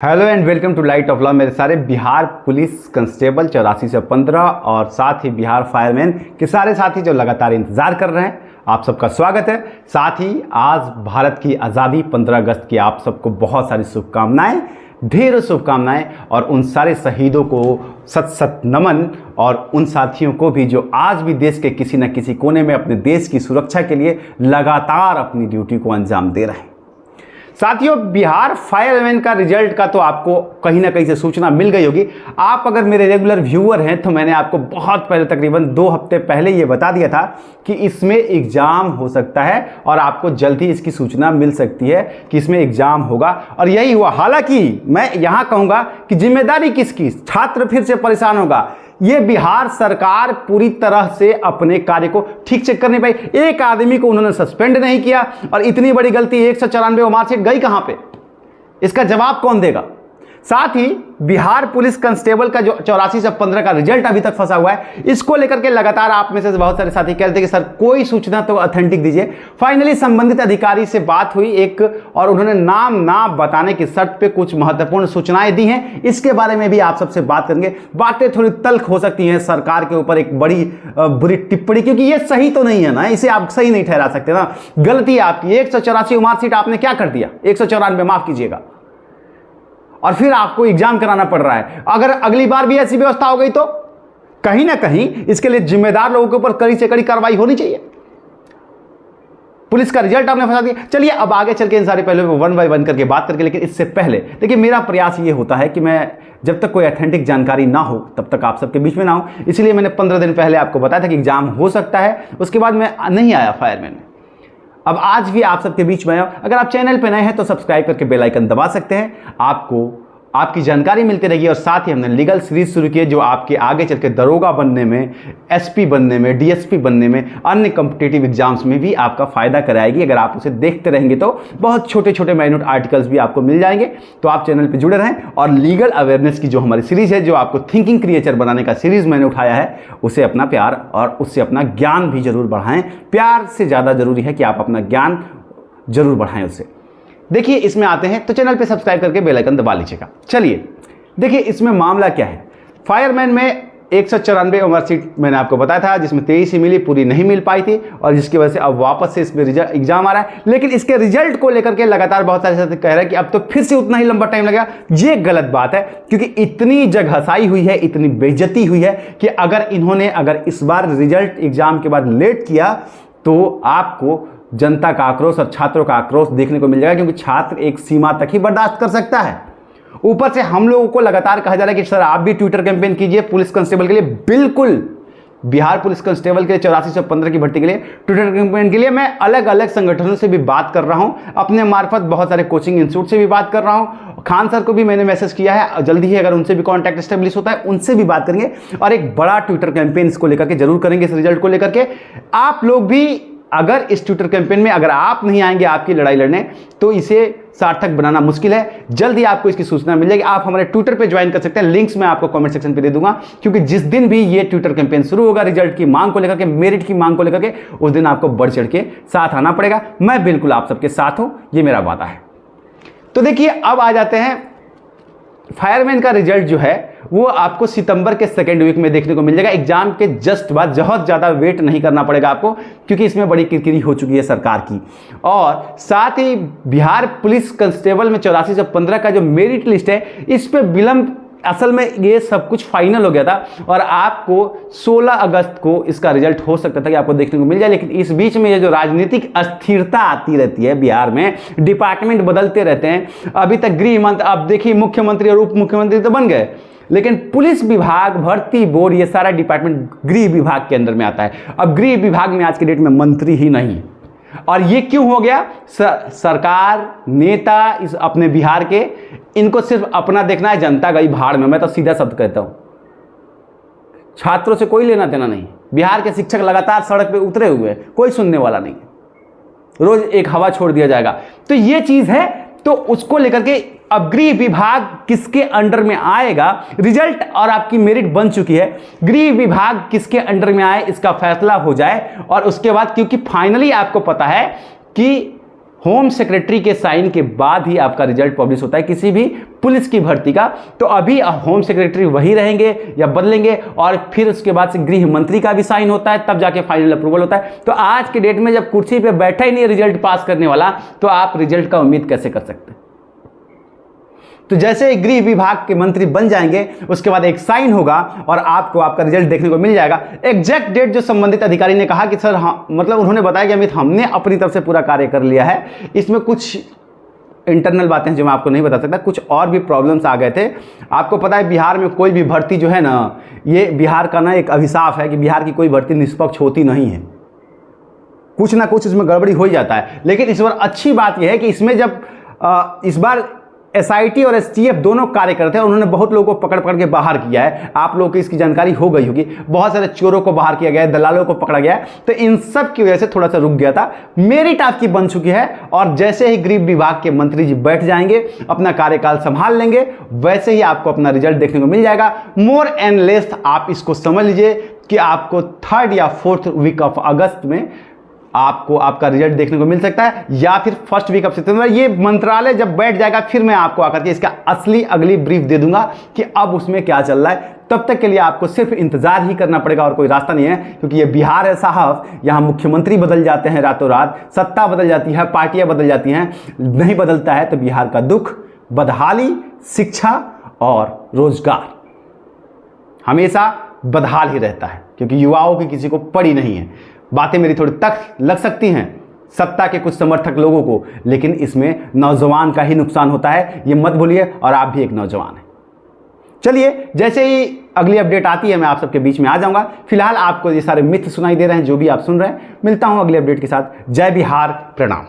Hello and welcome to light of law. मेरे सारे Bihar police constable 84 से 15 और साथ ही बिहार फायरमैन के सारे साथी जो लगातार इंतजार कर रहे हैं, आप सबका स्वागत है। साथ ही आज भारत की आज़ादी 15 अगस्त की आप सबको बहुत सारी शुभकामनाएं, ढेरों शुभकामनाएं और उन सारे शहीदों को सत सत नमन और उन साथियों को भी जो आज भी देश के किसी न किसी कोने में अपने देश की सुरक्षा के लिए लगातार अपनी ड्यूटी को अंजाम दे रहे हैं। साथियों, बिहार फायरमैन का रिजल्ट का तो आपको कहीं ना कहीं से सूचना मिल गई होगी। आप अगर मेरे रेगुलर व्यूअर हैं तो मैंने आपको बहुत पहले, तकरीबन 2 हफ्ते पहले ये बता दिया था कि इसमें एग्ज़ाम हो सकता है और आपको जल्द ही इसकी सूचना मिल सकती है कि इसमें एग्ज़ाम होगा, और यही हुआ। हालांकि मैं यहाँ कहूँगा कि जिम्मेदारी किसकी, छात्र फिर से परेशान होगा। ये बिहार सरकार पूरी तरह से अपने कार्य को ठीक से कर नहीं पाई। एक आदमी को उन्होंने सस्पेंड नहीं किया और इतनी बड़ी गलती 194 मार्कशीट गई कहां पे, इसका जवाब कौन देगा। साथ ही बिहार पुलिस कांस्टेबल का जो 84 से 15 का रिजल्ट अभी तक फंसा हुआ है, इसको लेकर के लगातार आप में से बहुत सारे साथी कहते हैं कि सर कोई सूचना तो ऑथेंटिक दीजिए। फाइनली संबंधित अधिकारी से बात हुई एक, और उन्होंने नाम ना बताने की शर्त पे कुछ महत्वपूर्ण सूचनाएं दी हैं। इसके बारे में भी आप सबसे बात करेंगे। बातें थोड़ी तल्ख हो सकती हैं, सरकार के ऊपर एक बड़ी बुरी टिप्पणी, क्योंकि ये सही तो नहीं है ना, इसे आप सही नहीं ठहरा सकते ना। गलती आपकी, 184 मार्कशीट आपने क्या कर दिया, 194 माफ कीजिएगा, और फिर आपको एग्जाम कराना पड़ रहा है। अगर अगली बार भी ऐसी व्यवस्था हो गई तो कहीं ना कहीं इसके लिए जिम्मेदार लोगों के ऊपर कड़ी से कड़ी कार्रवाई होनी चाहिए। पुलिस का रिजल्ट आपने फंसा दिया। चलिए अब आगे चल के इन सारे पहले वन बाय वन करके बात करके, लेकिन इससे पहले देखिए, मेरा प्रयास ये होता है कि मैं जब तक कोई ऑथेंटिक जानकारी ना हो तब तक आप सबके बीच में ना हो। इसलिए मैंने 15 दिन पहले आपको बताया था कि एग्जाम हो सकता है, उसके बाद मैं नहीं आया फायरमैन में। अब आज भी आप सबके बीच में आया। अगर आप चैनल पर नए हैं तो सब्सक्राइब करके बेल आइकन दबा सकते हैं, आपको आपकी जानकारी मिलती रहेगी। और साथ ही हमने लीगल सीरीज शुरू की है जो आपके आगे चल के दरोगा बनने में, एसपी बनने में, डीएसपी बनने में, अन्य कॉम्पिटिटिव एग्जाम्स में भी आपका फायदा कराएगी। अगर आप उसे देखते रहेंगे तो बहुत छोटे छोटे माइन्यूट आर्टिकल्स भी आपको मिल जाएंगे। तो आप चैनल पर जुड़े रहें और लीगल अवेयरनेस की जो हमारी सीरीज है, जो आपको थिंकिंग क्रिएचर बनाने का सीरीज मैंने उठाया है, उसे अपना प्यार और उससे अपना ज्ञान भी जरूर बढ़ाएं। प्यार से ज़्यादा जरूरी है कि आप अपना ज्ञान जरूर बढ़ाएं उससे। देखिए इसमें आते हैं तो चैनल पे सब्सक्राइब करके बेल आइकन दबा लीजिएगा। चलिए देखिए इसमें मामला क्या है। फायरमैन में 194 मार्कशीट मैंने आपको बताया था, जिसमें 23 ही मिली, पूरी नहीं मिल पाई थी, और जिसकी वजह से अब वापस से इसमें एग्जाम आ रहा है। लेकिन इसके रिजल्ट को लेकर के लगातार बहुत सारे साथी कह रहे हैं कि अब तो फिर से उतना ही लंबा टाइम लगेगा। ये गलत बात है, क्योंकि इतनी जगहसाई हुई है, इतनी बेइज्जती हुई है कि अगर इस बार रिजल्ट एग्जाम के बाद लेट किया तो आपको जनता का आक्रोश और छात्रों का आक्रोश देखने को मिल जाएगा, क्योंकि छात्र एक सीमा तक ही बर्दाश्त कर सकता है। ऊपर से हम लोगों को लगातार कहा जा रहा है कि सर आप भी ट्विटर कैंपेन कीजिए पुलिस कांस्टेबल के लिए। बिल्कुल, बिहार पुलिस कांस्टेबल के 84 से 15 की भर्ती के लिए ट्विटर कैंपेन के लिए मैं अलग अलग संगठनों से भी बात कर रहा हूं, अपने मार्फत बहुत सारे कोचिंग इंस्टीट्यूट से भी बात कर रहा हूं। खान सर को भी मैंने मैसेज किया है, जल्दी ही अगर उनसे भी कॉन्टैक्ट एस्टेब्लिश होता है उनसे भी बात करेंगे, और एक बड़ा ट्विटर कैंपेन इसको लेकर के जरूर करेंगे। इस रिजल्ट को लेकर के आप लोग भी, अगर इस ट्विटर कैंपेन में अगर आप नहीं आएंगे आपकी लड़ाई लड़ने, तो इसे सार्थक बनाना मुश्किल है। जल्द ही आपको इसकी सूचना मिल जाएगी। आप हमारे ट्विटर पे ज्वाइन कर सकते हैं, लिंक्स मैं आपको कमेंट सेक्शन पे दे दूंगा, क्योंकि जिस दिन भी ये ट्विटर कैंपेन शुरू होगा रिजल्ट की मांग को लेकर के, मेरिट की मांग को लेकर के, उस दिन आपको बढ़ चढ़ के साथ आना पड़ेगा। मैं बिल्कुल आप सबके साथ हूं, ये मेरा वादा है। तो देखिए अब आ जाते हैं, फायरमैन का रिजल्ट जो है वो आपको सितंबर के सेकेंड वीक में देखने को मिल जाएगा। एग्जाम के जस्ट बाद बहुत ज़्यादा वेट नहीं करना पड़ेगा आपको, क्योंकि इसमें बड़ी किरकिरी हो चुकी है सरकार की। और साथ ही बिहार पुलिस कांस्टेबल में 84 से 15 का जो मेरिट लिस्ट है, इस पर विलंब, असल में ये सब कुछ फाइनल हो गया था और आपको 16 अगस्त को इसका रिजल्ट हो सकता था कि आपको देखने को मिल जाए। लेकिन इस बीच में ये जो राजनीतिक अस्थिरता आती रहती है बिहार में, डिपार्टमेंट बदलते रहते हैं। अभी तक गृह मंत्री, अब देखिए मुख्यमंत्री और उप मुख्यमंत्री तो बन गए, लेकिन पुलिस विभाग, भर्ती बोर्ड, ये सारा डिपार्टमेंट गृह विभाग के अंदर में आता है। अब गृह विभाग में आज के डेट में मंत्री ही नहीं है। और ये क्यों हो गया? सरकार, नेता इस अपने बिहार के, इनको सिर्फ अपना देखना है, जनता गई भाड़ में। मैं तो सीधा शब्द कहता हूं, छात्रों से कोई लेना देना नहीं। बिहार के शिक्षक लगातार सड़क पे उतरे हुए हैं, कोई सुनने वाला नहीं है। रोज एक हवा छोड़ दिया जाएगा। तो ये चीज है, तो उसको लेकर के अब गृह विभाग किसके अंडर में आएगा, रिजल्ट और आपकी मेरिट बन चुकी है, गृह विभाग किसके अंडर में आए इसका फैसला हो जाए। और उसके बाद, क्योंकि फाइनली आपको पता है कि होम सेक्रेटरी के साइन के बाद ही आपका रिजल्ट पब्लिश होता है किसी भी पुलिस की भर्ती का। तो अभी होम सेक्रेटरी वही रहेंगे या बदलेंगे, और फिर उसके बाद से गृह मंत्री का भी साइन होता है, तब जाके फाइनल अप्रूवल होता है। तो आज के डेट में जब कुर्सी पे बैठा ही नहीं रिजल्ट पास करने वाला, तो आप रिजल्ट का उम्मीद कैसे कर सकते हैं? तो जैसे गृह विभाग के मंत्री बन जाएंगे, उसके बाद एक साइन होगा और आपको आपका रिजल्ट देखने को मिल जाएगा। एग्जैक्ट डेट जो संबंधित अधिकारी ने कहा कि सर हाँ, मतलब उन्होंने बताया कि अमित हमने अपनी तरफ से पूरा कार्य कर लिया है, इसमें कुछ इंटरनल बातें जो मैं आपको नहीं बता सकता, कुछ और भी प्रॉब्लम्स आ गए थे। आपको पता है बिहार में कोई भी भर्ती जो है ना, ये बिहार का ना एक अभिशाप है कि बिहार की कोई भर्ती निष्पक्ष होती नहीं है, कुछ ना कुछ इसमें गड़बड़ी हो ही जाता है। लेकिन इस बार अच्छी बात यह है कि इसमें जब इस बार एसआईटी और एसटीएफ दोनों कार्य करते हैं, उन्होंने बहुत लोगों को पकड़ के बाहर किया है। आप लोगों को इसकी जानकारी हो गई होगी, बहुत सारे चोरों को बाहर किया गया है, दलालों को पकड़ा गया है। तो इन सब की वजह से थोड़ा सा रुक गया था। मेरिट आपकी बन चुकी है, और जैसे ही गृह विभाग के मंत्री जी बैठ जाएंगे, अपना कार्यकाल संभाल लेंगे, वैसे ही आपको अपना रिजल्ट देखने को मिल जाएगा। मोर एंड लेस आप इसको समझ लीजिए कि आपको 3rd या 4th वीक ऑफ अगस्त में आपको आपका रिजल्ट देखने को मिल सकता है, या फिर 1st वीक ऑफ सितंबर। ये मंत्रालय जब बैठ जाएगा, फिर मैं आपको आकर के इसका असली अगली ब्रीफ दे दूंगा कि अब उसमें क्या चल रहा है। तब तक के लिए आपको सिर्फ इंतजार ही करना पड़ेगा और कोई रास्ता नहीं है, क्योंकि ये बिहार है साहब, यहाँ मुख्यमंत्री बदल जाते हैं रातों रात, सत्ता बदल जाती है, पार्टियां बदल जाती हैं। नहीं बदलता है तो बिहार का दुख, बदहाली, शिक्षा और रोजगार हमेशा बदहाल ही रहता है, क्योंकि युवाओं की किसी को पड़ी नहीं है। बातें मेरी थोड़ी तख्त लग सकती हैं सत्ता के कुछ समर्थक लोगों को, लेकिन इसमें नौजवान का ही नुकसान होता है, ये मत भूलिए, और आप भी एक नौजवान हैं। चलिए, जैसे ही अगली अपडेट आती है मैं आप सबके बीच में आ जाऊंगा। फिलहाल आपको ये सारे मिथ सुनाई दे रहे हैं जो भी आप सुन रहे हैं। मिलता हूं अगली अपडेट के साथ। जय बिहार, प्रणाम।